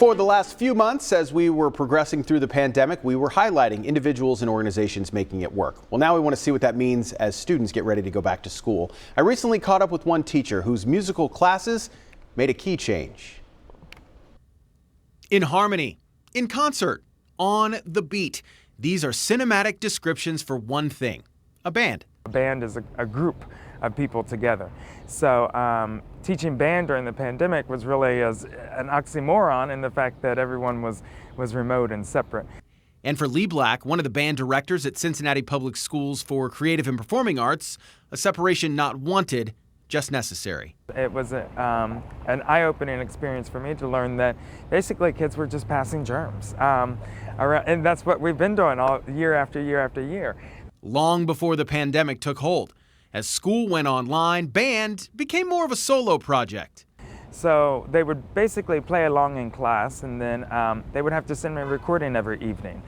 For the last few months, as we were progressing through the pandemic, we were highlighting individuals and organizations making it work. Well, now we want to see what that means as students get ready to go back to school. I recently caught up with one teacher whose musical classes made a key change. In harmony, in concert, on the beat. These are cinematic descriptions for one thing: a band. A band is a group of people together. So teaching band during the pandemic was really an oxymoron in the fact that everyone was remote and separate. And for Lee Black, one of the band directors at Cincinnati Public Schools for Creative and Performing Arts, a separation not wanted, just necessary. It was an eye-opening experience for me to learn that basically kids were just passing germs. And that's what we've been doing all year after year after year. Long before the pandemic took hold, as school went online, band became more of a solo project. So they would basically play along in class, and then they would have to send me a recording every evening.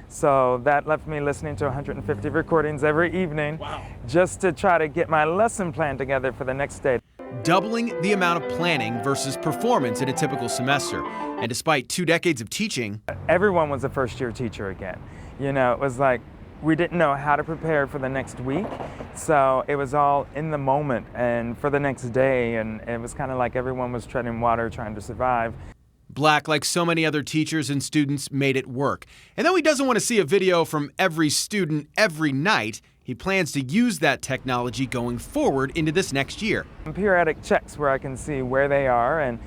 So that left me listening to 150 recordings every evening. Wow. Just to try to get my lesson plan together for the next day. Doubling the amount of planning versus performance in a typical semester. And despite 2 decades of teaching, everyone was a first-year teacher again. You know, it was like we didn't know how to prepare for the next week, so it was all in the moment and for the next day, and it was kind of like everyone was treading water trying to survive. Black, like so many other teachers and students, made it work. And though he doesn't want to see a video from every student every night, he plans to use that technology going forward into this next year. Periodic checks where I can see where they are and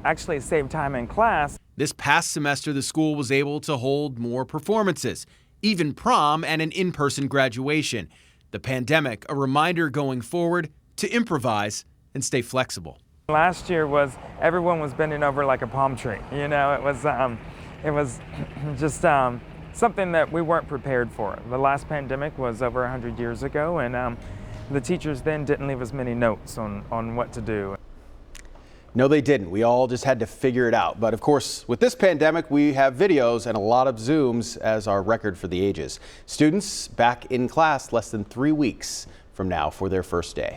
actually save time in class. This past semester, the school was able to hold more performances, even prom and an in-person graduation. The pandemic, a reminder going forward to improvise and stay flexible. Last year everyone was bending over like a palm tree. You know, it was just something that we weren't prepared for. The last pandemic was over 100 years ago, and the teachers then didn't leave us many notes on what to do. No, they didn't. We all just had to figure it out. But of course, with this pandemic, we have videos and a lot of Zooms as our record for the ages. Students back in class less than 3 weeks from now for their first day.